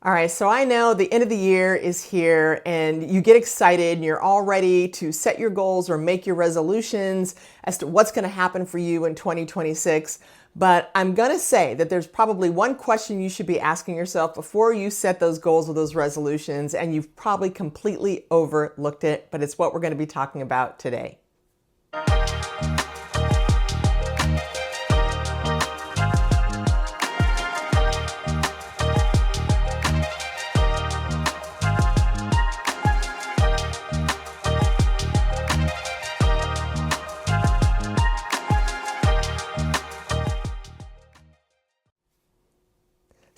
All right, so I know the end of the year is here and you get excited and you're all ready to set your goals or make your resolutions as to what's going to happen for you in 2026. But I'm going to say that there's probably one question you should be asking yourself before you set those goals or those resolutions, and you've probably completely overlooked it, but it's what we're going to be talking about today.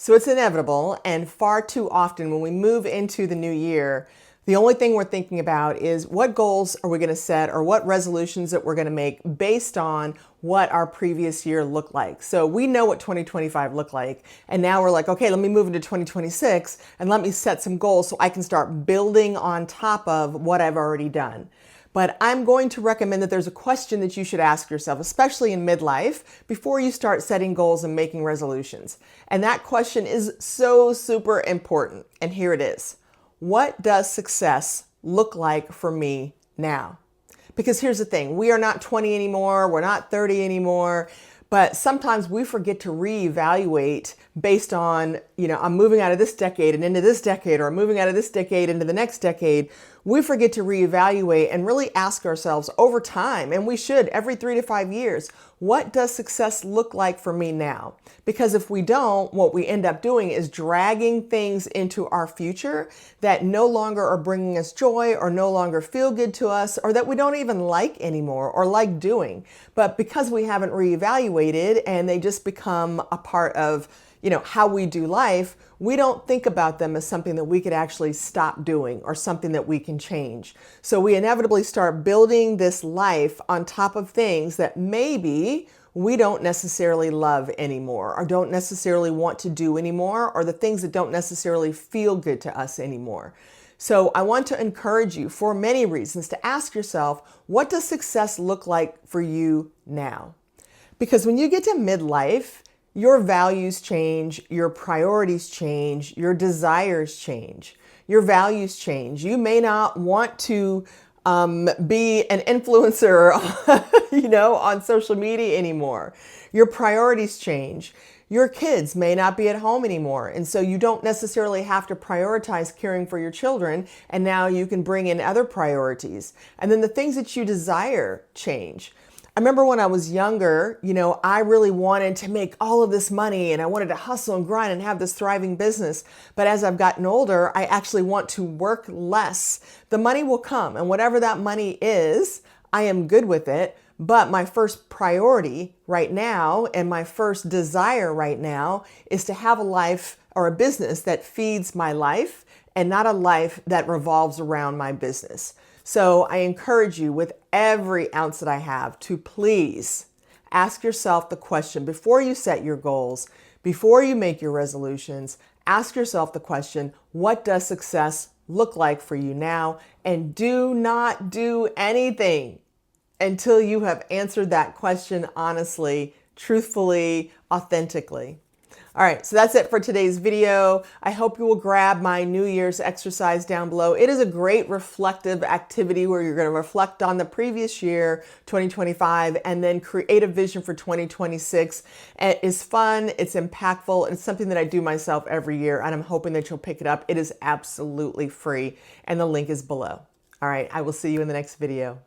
So it's inevitable, and far too often when we move into the new year, the only thing we're thinking about is what goals are we going to set or what resolutions that we're going to make based on what our previous year looked like. So we know what 2025 looked like, and now we're like, okay, let me move into 2026 and let me set some goals so I can start building on top of what I've already done. But I'm going to recommend that there's a question that you should ask yourself, especially in midlife, before you start setting goals and making resolutions. And that question is so super important. And here it is. What does success look like for me now? Because here's the thing, we are not 20 anymore, we're not 30 anymore, but sometimes we forget to reevaluate based on, I'm moving out of this decade and into this decade, or I'm moving out of this decade into the next decade. We forget to reevaluate and really ask ourselves over time, and we should every 3 to 5 years, what does success look like for me now? Because if we don't, what we end up doing is dragging things into our future that no longer are bringing us joy or no longer feel good to us or that we don't even like anymore or like doing. But because we haven't reevaluated and they just become a part of how we do life, we don't think about them as something that we could actually stop doing or something that we can change. So we inevitably start building this life on top of things that maybe we don't necessarily love anymore or don't necessarily want to do anymore, or the things that don't necessarily feel good to us anymore. So I want to encourage you for many reasons to ask yourself, what does success look like for you now? Because when you get to midlife, your values change, your priorities change, your desires change, your values change. You may not want to be an influencer, on social media anymore. Your priorities change. Your kids may not be at home anymore. And so you don't necessarily have to prioritize caring for your children. And now you can bring in other priorities. And then the things that you desire change. I remember when I was younger, I really wanted to make all of this money and I wanted to hustle and grind and have this thriving business. But as I've gotten older, I actually want to work less. The money will come, and whatever that money is, I am good with it. But my first priority right now and my first desire right now is to have a life or a business that feeds my life and not a life that revolves around my business. So I encourage you with every ounce that I have to please ask yourself the question before you set your goals, before you make your resolutions, ask yourself the question, what does success look like for you now? And do not do anything until you have answered that question honestly, truthfully, authentically. All right, so that's it for today's video. I hope you will grab my New Year's exercise down below. It is a great reflective activity where you're going to reflect on the previous year, 2025, and then create a vision for 2026. It is fun, it's impactful, and it's something that I do myself every year, and I'm hoping that you'll pick it up. It is absolutely free, and the link is below. All right, I will see you in the next video.